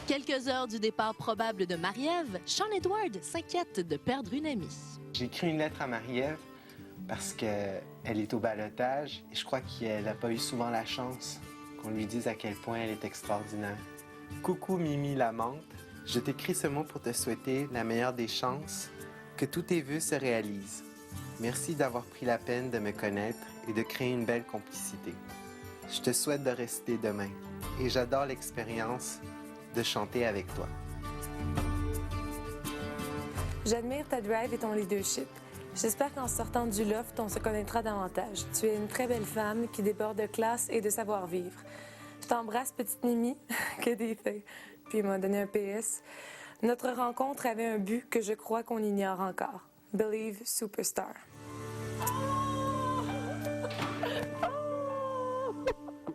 Quelques heures du départ probable de Marie-Ève, Sean Edward s'inquiète de perdre une amie. J'ai écrit une lettre à Marie-Ève parce qu'elle est au ballottage et je crois qu'elle n'a pas eu souvent la chance qu'on lui dise à quel point elle est extraordinaire. Coucou Mimi la menthe, je t'écris ce mot pour te souhaiter la meilleure des chances, que tous tes vœux se réalisent. Merci d'avoir pris la peine de me connaître et de créer une belle complicité. Je te souhaite de rester demain et j'adore l'expérience de chanter avec toi. J'admire ta drive et ton leadership. J'espère qu'en sortant du loft, on se connaîtra davantage. Tu es une très belle femme qui déborde de classe et de savoir-vivre. Je t'embrasse, petite Mimi, que des faits. Puis il m'a donné un PS. Notre rencontre avait un but que je crois qu'on ignore encore. Believe Superstar.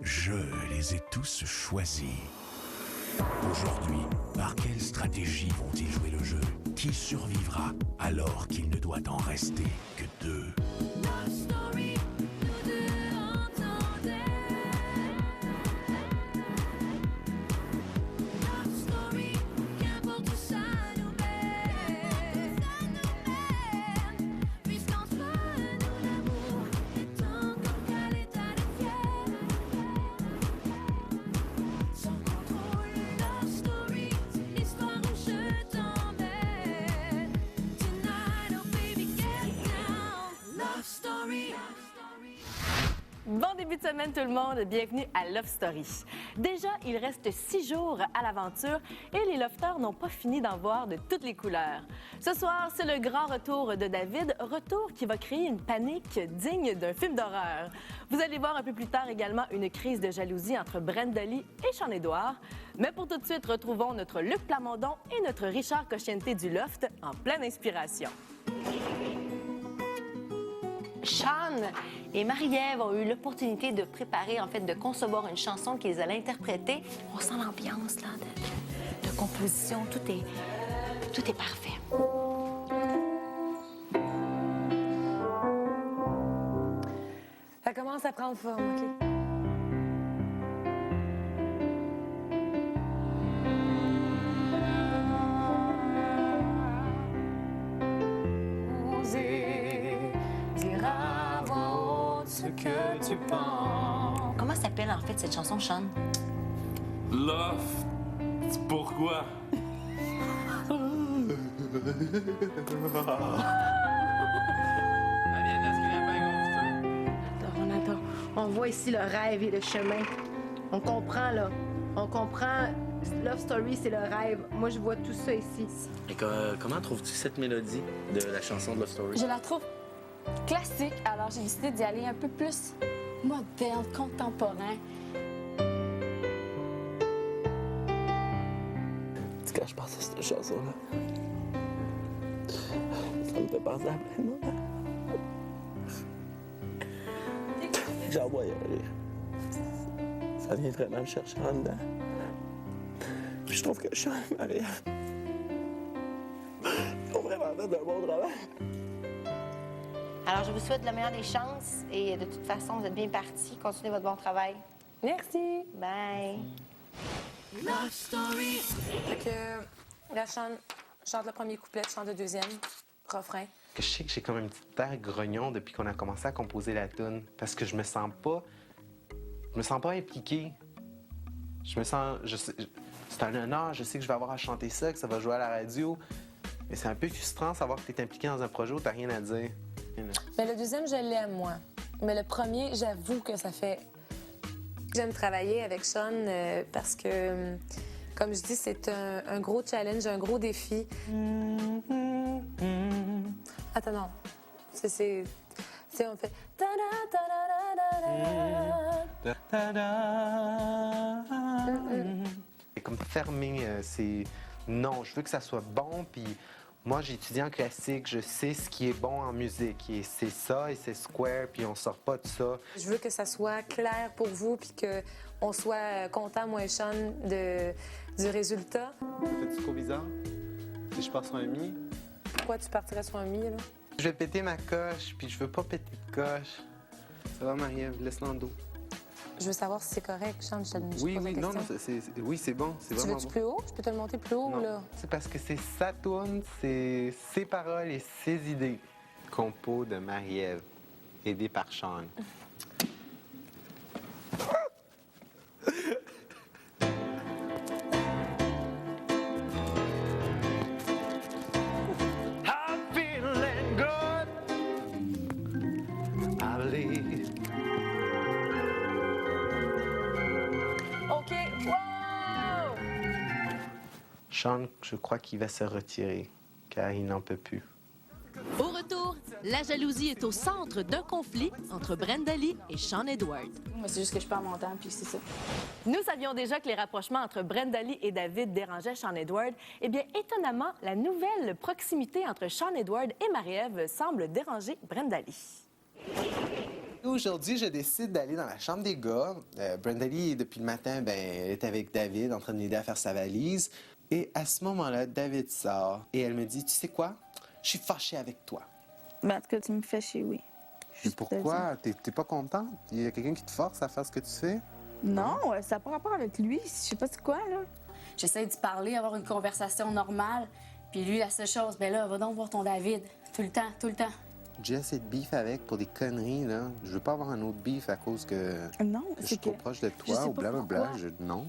Je les ai tous choisis. Aujourd'hui, par quelle stratégie vont-ils jouer le jeu? Qui survivra alors qu'il ne doit en rester que deux? Bon début de semaine tout le monde, bienvenue à Love Story. Déjà, il reste 6 jours à l'aventure et les lofters n'ont pas fini d'en voir de toutes les couleurs. Ce soir, c'est le grand retour de David, retour qui va créer une panique digne d'un film d'horreur. Vous allez voir un peu plus tard également une crise de jalousie entre Brenda Lee et Sean Edward. Mais pour tout de suite, retrouvons notre Luc Plamondon et notre Richard Cochienté du Loft en pleine inspiration. Sean et Marie-Ève ont eu l'opportunité de préparer, en fait, de concevoir une chanson qu'ils allaient interpréter. On sent l'ambiance, là, de composition. Tout est parfait. Ça commence à prendre forme, OK? Que tu penses. Comment s'appelle, en fait, cette chanson, Sean? Love. Pourquoi? Attends. On voit ici le rêve et le chemin. On comprend, là. On comprend. Love Story, c'est le rêve. Moi, je vois tout ça ici. Et comment trouves-tu cette mélodie de la chanson de Love Story? Je la trouve classique, alors j'ai décidé d'y aller un peu plus moderne, contemporain. Quand je pense à cette chanson-là, ça me fait penser à plein de moments. J'en vois y aller. Ça vient vraiment me chercher en dedans. Puis je trouve que Sean et Marie-Ève ont vraiment fait un bon travail. Alors, je vous souhaite la meilleure des chances et de toute façon, vous êtes bien partis. Continuez votre bon travail. Merci. Bye. Love Story. Fait que la chante le premier couplet, chante le deuxième, refrain. Je sais que j'ai comme un petit air grognon depuis qu'on a commencé à composer la tune parce que je me sens pas impliqué. C'est un honneur, je sais que je vais avoir à chanter ça, que ça va jouer à la radio. Mais c'est un peu frustrant de savoir que tu es impliqué dans un projet où tu n'as rien à dire. Mais le deuxième, je l'aime, moi. Mais le premier, j'avoue que ça fait... J'aime travailler avec Sean parce que, comme je dis, c'est un gros challenge, un gros défi. Attends, non. C'est on fait... C'est comme fermé, c'est... Non, je veux que ça soit bon, puis... Moi, j'ai étudié en classique, je sais ce qui est bon en musique. Et c'est ça et c'est square, puis on sort pas de ça. Je veux que ça soit clair pour vous, puis qu'on soit content, moi et Sean, du résultat. Fais-tu trop bizarre? Si je pars sur un mi? Pourquoi tu partirais sur un mi, là? Je vais péter ma coche, puis je veux pas péter de coche. Ça va, Marie-Ève? Laisse-la en dos. Je veux savoir si c'est correct, Sean, je te Oui, pose la oui, non, question. oui, c'est bon, c'est Tu vraiment veux-tu bon. plus haut? Je peux te le monter plus haut, Non, là? c'est parce que c'est sa tourne, c'est ses paroles et ses idées. Compo de Marie-Ève, aidé par Sean. I'm feeling good. I believe. OK. Wow! Sean, je crois qu'il va se retirer, car il n'en peut plus. Au retour, la jalousie est au centre d'un conflit entre Brenda Lee et Sean Edward. Moi, c'est juste que je perds mon temps, puis c'est ça. Nous savions déjà que les rapprochements entre Brenda Lee et David dérangeaient Sean Edward. Eh bien, étonnamment, la nouvelle proximité entre Sean Edward et Marie-Ève semble déranger Brenda Lee. Aujourd'hui, je décide d'aller dans la chambre des gars. Brenda Lee, depuis le matin, elle est avec David, en train de l'aider à faire sa valise. Et à ce moment-là, David sort et elle me dit, tu sais quoi? Je suis fâchée avec toi. Ben, en tout cas, tu me fais chier, oui. Mais pourquoi? T'es pas contente? Il y a quelqu'un qui te force à faire ce que tu fais? Non, ça n'a pas rapport avec lui. Je sais pas c'est quoi, là. J'essaie d'y parler, avoir une conversation normale. Puis lui, la seule chose, ben là, va donc voir ton David. Tout le temps, tout le temps. J'ai assez de beef avec pour des conneries, là. Je veux pas avoir un autre beef à cause que Non, je c'est suis que... trop proche de je sais toi ou pas blablabla. pourquoi. Non.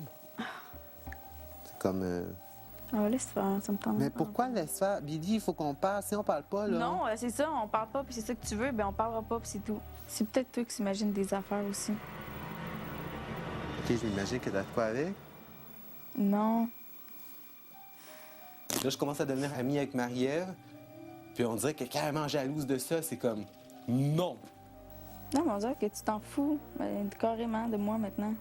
C'est comme... Ah, laisse faire, ça me tente. Mais pourquoi laisse faire? Billy, il faut qu'on parle. Si on parle pas, là... Non, c'est ça, on parle pas, puis c'est ça que tu veux, ben on parlera pas, puis c'est tout. C'est peut-être toi qui s'imagines des affaires aussi. OK, je m'imagine que t'as de quoi avec. Non. Là, je commence à devenir amie avec Marie-Ève. Puis on dirait qu'elle est carrément jalouse de ça. C'est comme... Non! Non, mais on dirait que tu t'en fous carrément de moi maintenant.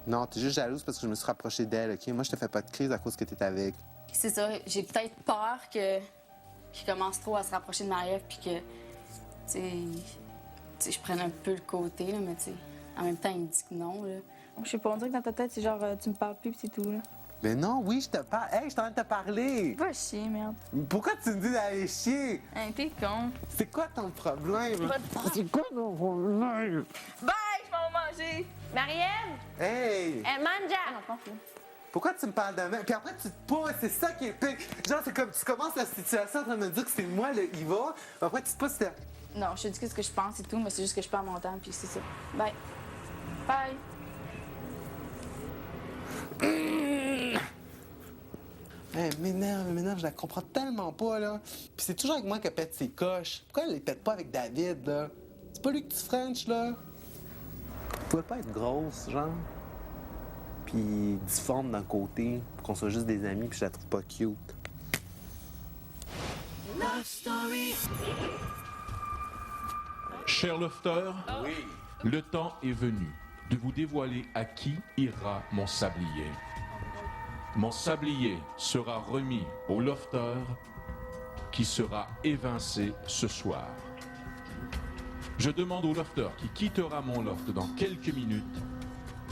Non, t'es juste jalouse parce que je me suis rapproché d'elle, OK? Moi, je te fais pas de crise à cause que t'es avec. C'est ça, j'ai peut-être peur qu'il commence trop à se rapprocher de Marie-Ève, puis que, tu sais, je prenne un peu le côté, là, mais tu sais, en même temps, il me dit que non, là. Je sais pas, on dirait que dans ta tête, c'est genre, tu me parles plus, puis c'est tout, là. Mais non, oui, je te parle. Hey, je suis en train de te parler! Va chier, merde. Pourquoi tu me dis d'aller chier? Hein, t'es con. C'est quoi ton problème? Va te- C'est quoi ton problème? Bye, je vais en manger. Marie-Ève, Hey! manja! Ah non, pas fou. Pourquoi tu me parles de même? Puis après, tu te pousses, c'est ça qui est pire. Genre, c'est comme tu commences la situation en train de me dire que c'est moi le Iva. Puis après, tu te pousses. Non, je te dis ce que je pense et tout, mais c'est juste que je perds mon temps, puis c'est ça. Bye. Bye. Hey, m'énerve, je la comprends tellement pas, là. Puis c'est toujours avec moi qu'elle pète ses coches. Pourquoi elle les pète pas avec David, là? C'est pas lui que tu French, là? Tu pouvais pas être grosse, genre? Puis difforme d'un côté, pour qu'on soit juste des amis, puis je la trouve pas cute. Cher Lofter, le temps est venu de vous dévoiler à qui ira mon sablier. Mon sablier sera remis au Lofter qui sera évincé ce soir. Je demande au Lofter qui quittera mon loft dans quelques minutes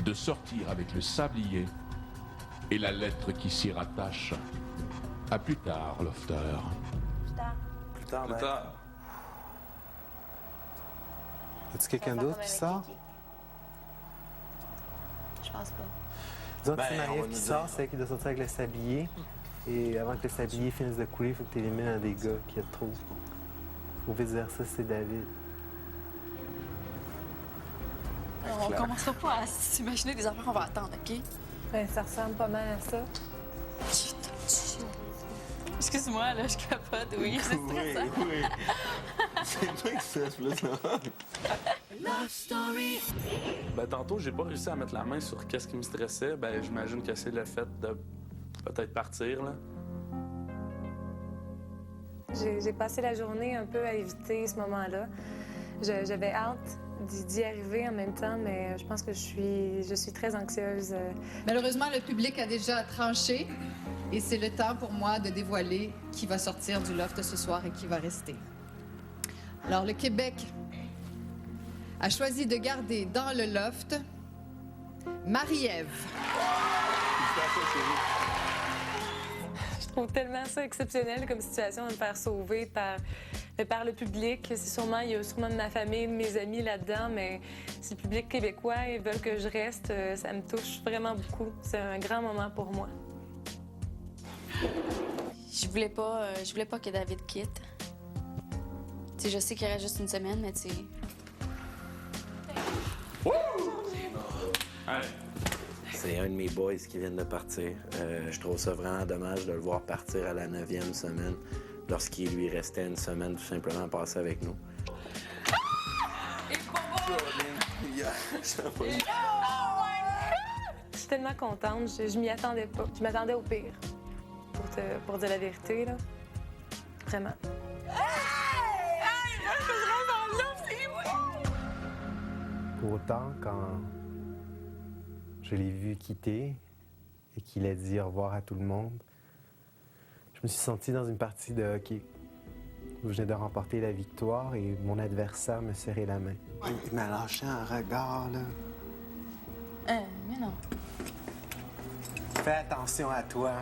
de sortir avec le sablier et la lettre qui s'y rattache. À plus tard, Lofter. Plus tard, Plus tard. As-tu quelqu'un d'autre qui sort? Je pense pas. Disons que Ben, c'est on Marie-Ève va qui nous sort, dire. c'est elle qui doit sortir avec le sablier. Et avant que le sablier finisse de couler, il faut que tu élimines un des gars qui a trop. Ou vice-versa, c'est David. On commencera pas à s'imaginer des affaires qu'on va attendre, OK? Ben, ça ressemble pas mal à ça. Excuse-moi, là, je capote, oui, c'est stressant. Oui. C'est toi qui stresse plus, là. Ben, tantôt, j'ai pas réussi à mettre la main sur qu'est-ce qui me stressait. Ben, j'imagine que c'est le fait de peut-être partir, là. J'ai passé la journée un peu à éviter ce moment-là. J'avais hâte d'y arriver en même temps, mais je pense que je suis très anxieuse. Malheureusement, le public a déjà tranché et c'est le temps pour moi de dévoiler qui va sortir du loft ce soir et qui va rester. Alors, le Québec a choisi de garder dans le loft Marie-Ève. Je suis trouve tellement ça exceptionnel comme situation de me faire sauver par le public. Il y a sûrement de ma famille, de mes amis là-dedans, mais si le public québécois ils veulent que je reste, ça me touche vraiment beaucoup. C'est un grand moment pour moi. Je voulais pas que David quitte. Tu sais, je sais qu'il reste juste une semaine, mais tu sais... C'est un de mes boys qui vient de partir. Je trouve ça vraiment dommage de le voir partir à la 9e semaine, lorsqu'il lui restait une semaine tout simplement passée avec nous. Je suis tellement contente. Je m'y attendais pas. Je m'attendais au pire, pour dire la vérité, là. Vraiment. Pour autant, quand je l'ai vu quitter et qu'il a dit au revoir à tout le monde, je me suis senti dans une partie de hockey où je venais de remporter la victoire et mon adversaire me serrait la main. Il m'a lâché un regard, là. Mais non. Fais attention à toi.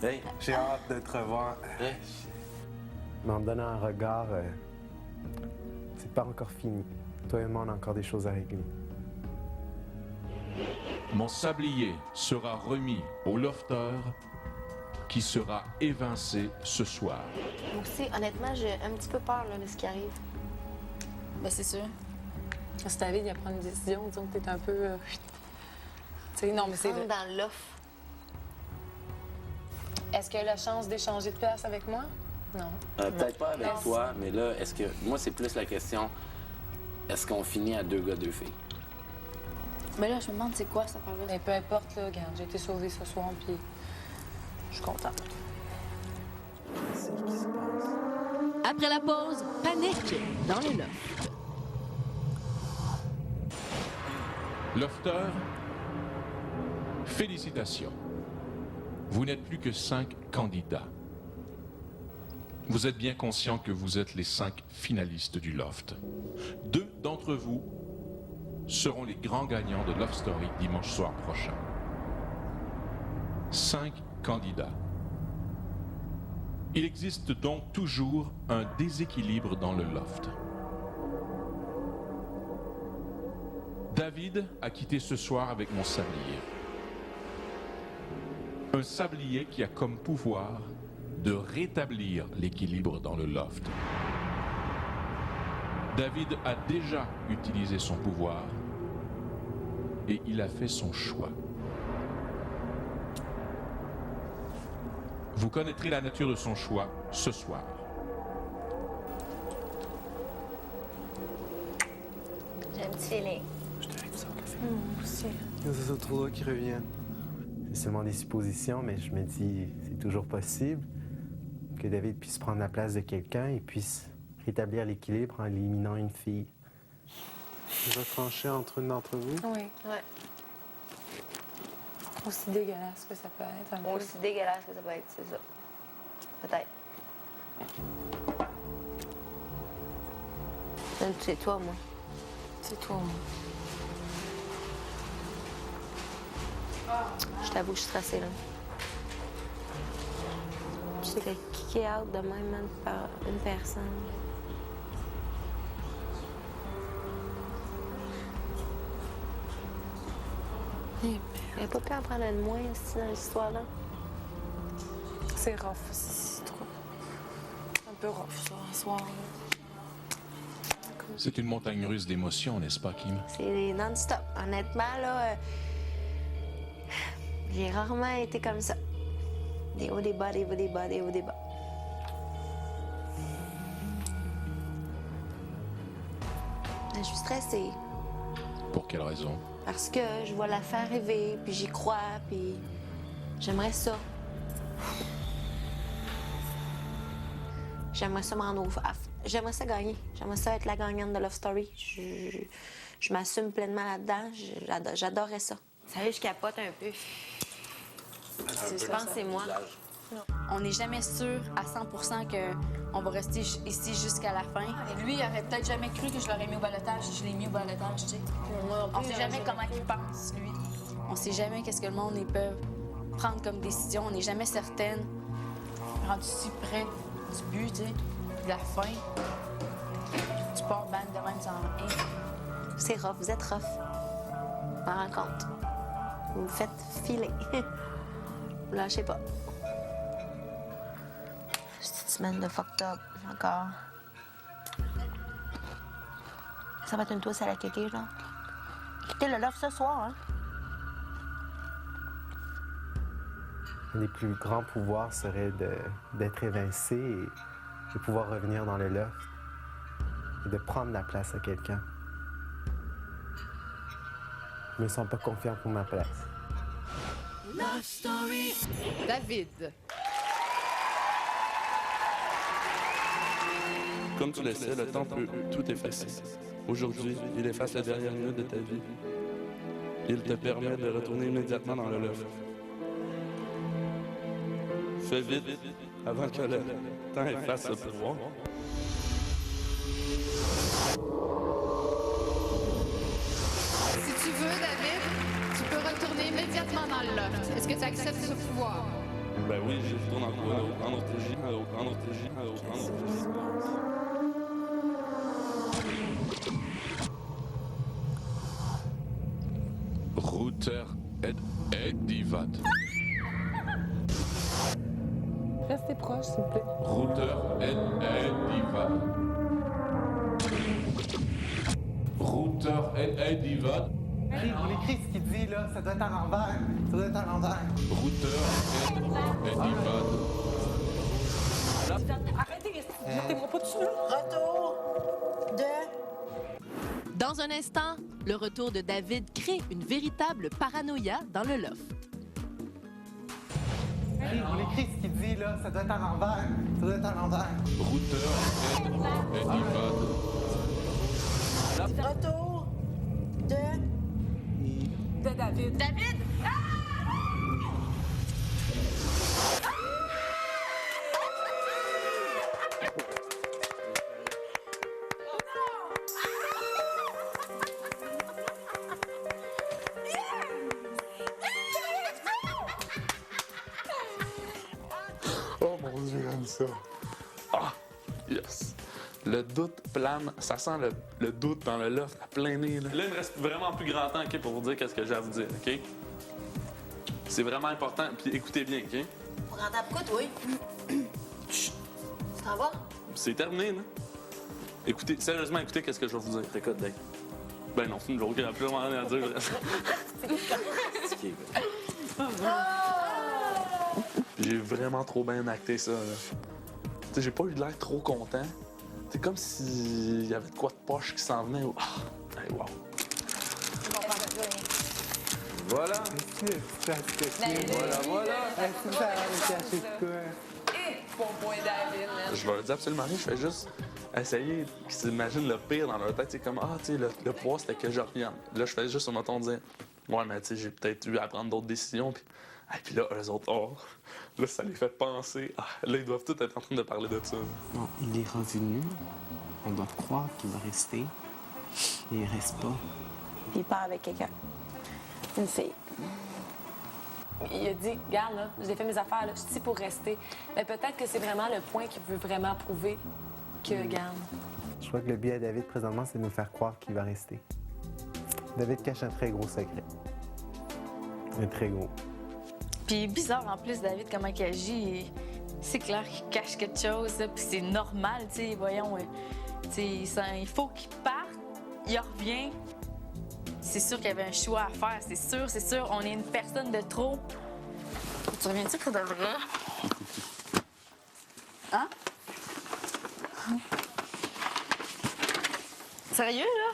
Hey. J'ai hâte de te revoir. Hey. Mais en me donnant un regard, c'est pas encore fini. Toi et moi, on a encore des choses à régler. Mon sablier sera remis au lofteur qui sera évincé ce soir. Moi aussi, honnêtement, j'ai un petit peu peur là, de ce qui arrive. Ben, c'est sûr. Si David il prend une décision, disons que t'es un peu... Tu sais, non, mais c'est... Rentre dans l'offre. Est-ce qu'il y a la chance d'échanger de place avec moi? Non. Peut-être pas avec toi, mais là, est-ce que... Moi, c'est plus la question, est-ce qu'on finit à 2 gars, 2 filles? Mais là, je me demande c'est quoi cette affaire-là. Mais peu importe, là, regarde, j'ai été sauvée ce soir, puis je suis contente. C'est ce qui se passe. Après la pause, panique dans les lofts. Lofteur, félicitations. Vous n'êtes plus que 5 candidats. Vous êtes bien conscient que vous êtes les 5 finalistes du Loft. 2 d'entre vous seront les grands gagnants de Love Story dimanche soir prochain. 5 candidats. Il existe donc toujours un déséquilibre dans le Loft. David a quitté ce soir avec mon sablier. Un sablier qui a comme pouvoir de rétablir l'équilibre dans le Loft. David a déjà utilisé son pouvoir et il a fait son choix. Vous connaîtrez la nature de son choix ce soir. J'ai un petit feeling. Je te ça, la fille. Aussi. Il y a ces autres-là qui reviennent. C'est seulement des suppositions, mais je me dis, c'est toujours possible que David puisse prendre la place de quelqu'un et puisse rétablir l'équilibre en éliminant une fille. Je vais trancher entre une d'entre vous. Oui. Ouais. Aussi dégueulasse que ça peut être. Un peu. Aussi dégueulasse que ça peut être, c'est ça. Peut-être. C'est toi, moi. C'est toi, moi. Je t'avoue, je suis stressée, là. J'étais kické out de même, man, par une personne. Il n'a pas pu en prendre de moins aussi dans l'histoire-là. C'est rough, c'est trop. Un peu rough, ça, un soir. C'est une montagne russe d'émotions, n'est-ce pas, Kim? C'est non-stop. Honnêtement, là, j'ai rarement été comme ça. Des hauts, des bas, des hauts, des bas, des hauts, des bas. Je suis stressée. Pour quelle raison? Parce que je vois la fin arriver, puis j'y crois, puis j'aimerais ça. J'aimerais ça me rendre au... J'aimerais ça gagner. J'aimerais ça être la gagnante de Love Story. Je m'assume pleinement là-dedans. J'adorerais ça. Sérieux, je capote un peu. Je pense que c'est moi. On n'est jamais sûr à 100% qu'on va rester ici jusqu'à la fin. Et lui, il aurait peut-être jamais cru que je l'aurais mis au balotage. Je l'ai mis au balotage, tu sais. On sait jamais comment il pense, lui. On sait jamais qu'est-ce que le monde peut prendre comme décision. On n'est jamais certaine rendu si près du but, tu sais, de la fin. Tu pars ban de même sans rien. C'est rough, vous êtes rough. Je m'en rends compte. Vous me faites filer. Vous lâchez pas. C'est une semaine de fucked up, encore. Ça va être une touche à la kéké, genre. Quittez le loft ce soir, hein? Un des plus grands pouvoirs serait d'être évincé et de pouvoir revenir dans le loft et de prendre la place à quelqu'un. Je me sens pas confiant pour ma place. Love Story. David. Comme tu le sais, le temps peut tout effacer. Aujourd'hui, il efface la dernière minute de ta vie. Il te permet de retourner immédiatement dans le loft. Fais vite, avant que le temps efface ce pouvoir. Si tu veux, David, tu peux retourner immédiatement dans le loft. Est-ce que tu acceptes ce pouvoir? Ben oui, j'y retourne en autre régie, en autre régie. Router Edivad. Restez proche, s'il vous plaît. Router Edivad. Router Edivad. On écrit ce qu'il dit, là. Ça doit être à l'envers. Router Edivad. Arrêtez, mettez-moi pas dessus. Retour de... Dans un instant, le retour de David crée une véritable paranoïa dans le loft. On écrit ce qu'il dit, là. Ça doit être à l'envers. Router Edivad. Retour de... De David. David! Oh mon Dieu, j'aime ça. Ah, yes. Le doute plane, ça sent le doute dans le loft à plein nez. Là, il me reste vraiment plus grand temps, OK, pour vous dire qu'est-ce que j'ai à vous dire, OK? C'est vraiment important, puis écoutez bien, OK? Pour rentrer à toi, Chut. Tu t'en vas? C'est terminé, là. Écoutez, sérieusement, écoutez qu'est-ce que je vais vous dire. T'écoutes, Dave. Ben non, c'est une joke, il n'y a plus vraiment rien à dire. J'ai vraiment trop bien acté ça, là. Tu sais, j'ai pas eu de l'air trop content. C'est comme s'il y avait de quoi de poche qui s'en venait. Ah, hey, wow. Voilà. Voilà. Est-ce que ça va cacher de quoi? Bon point, David, man. Je leur dis absolument rien, je fais juste essayer qu'ils s'imaginent le pire dans leur tête. C'est comme, ah, tu sais, le pouvoir, c'était que je revienne. Là, je fais juste sur mon ton dire, ouais, mais tu sais, j'ai peut-être eu à prendre d'autres décisions. Puis là, eux autres, là, ça les fait penser. Ah, là, ils doivent tous être en train de parler de ça. Bon, il est revenu. On doit croire qu'il va rester. Mais il reste pas. Puis il part avec quelqu'un. Une fille. Il a dit, regarde, là, j'ai fait mes affaires, là, je suis ici pour rester. Mais peut-être que c'est vraiment le point qu'il veut vraiment prouver que, regarde. Je crois que le but à David, présentement, c'est de nous faire croire qu'il va rester. David cache un très gros secret. Un très gros. Puis bizarre en plus, David, comment il agit. C'est clair qu'il cache quelque chose, là, puis c'est normal, tu sais, voyons. Tu sais, il faut qu'il parte, il revient. C'est sûr qu'il y avait un choix à faire, c'est sûr. On est une personne de trop. Tu reviens-tu pour de vrai? Hein? Sérieux, là?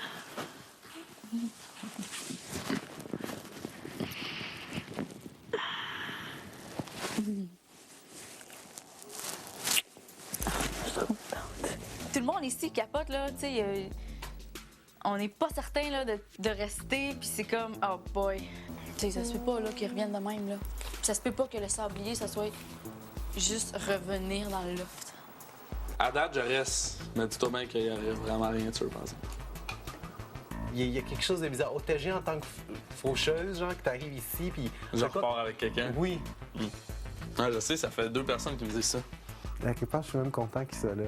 Tout le monde ici capote, là, tu sais. On n'est pas certain là, de rester, puis c'est comme, oh boy. Tu sais, ça se peut pas là, qu'ils reviennent de même, là. Puis ça se peut pas que le sablier, ça soit juste revenir dans le loft. À date, je reste. Mais dis-toi bien qu'il y arrive vraiment rien de sûr, je pense. Il y a quelque chose de bizarre. Otager en tant que faucheuse, genre, que t'arrives ici, puis... Je repars avec quelqu'un? Oui. Ah, je sais, ça fait 2 personnes qui me disent ça. À quelque part, je suis même content qu'il soit là.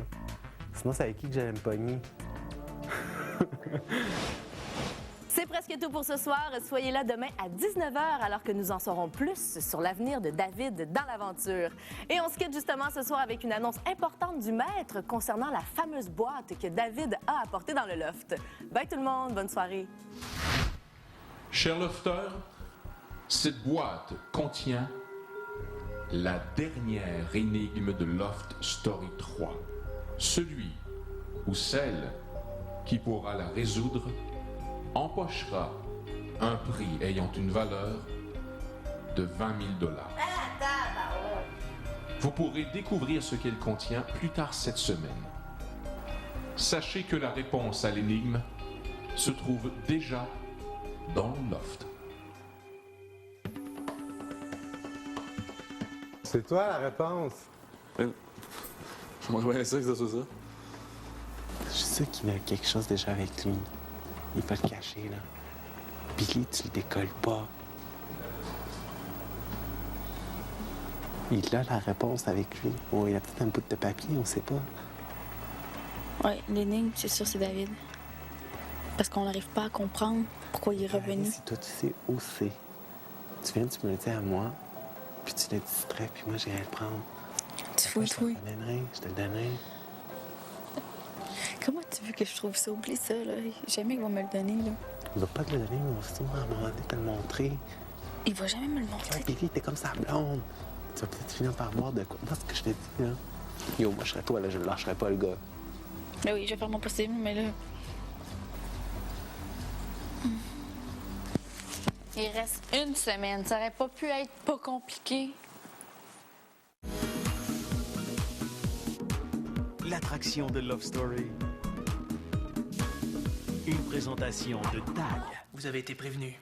Sinon, c'est avec qui que j'allais me pogner. C'est presque tout pour ce soir. Soyez là demain à 19h alors que nous en saurons plus sur l'avenir de David dans l'aventure. Et on se quitte justement ce soir avec une annonce importante du maître concernant la fameuse boîte que David a apportée dans le loft. Bye tout le monde, bonne soirée. Chers lofters, cette boîte contient la dernière énigme de Loft Story 3. Celui ou celle qui pourra la résoudre empochera un prix ayant une valeur de 20 000 $. Vous pourrez découvrir ce qu'elle contient plus tard cette semaine. Sachez que la réponse à l'énigme se trouve déjà dans le loft. C'est toi la réponse. J'aimerais bien ça que ça soit ça. Je sais qu'il a quelque chose déjà avec lui. Il peut le cacher, là. Billy, tu le décolles pas. Il a la réponse avec lui. Oh, il a peut-être un bout de papier, on sait pas. Ouais, l'énigme, c'est sûr, c'est David. Parce qu'on n'arrive pas à comprendre pourquoi il est revenu. Si toi, tu sais où c'est. Tu viens, tu me le dis à moi, puis tu le distrais, puis moi, j'irai le prendre. Tu fouilles, oui. Je te le donnerai. Comment tu veux que je trouve ça? Oublie ça, là. Jamais qu'il va me le donner, là. Il va pas te le donner, mais on va sûrement à un moment donné te le montrer. Il va jamais me le montrer. Ouais, Billy, t'es comme sa blonde. Tu vas peut-être finir par voir de quoi. Moi, ce que je te dis, là. Yo, moi, je serais toi, là, je le lâcherais pas, le gars. Ben oui, je vais faire mon possible, mais là... Il reste une semaine. Ça aurait pas pu être pas compliqué. L'attraction de Love Story. Une présentation de TAG. Vous avez été prévenu.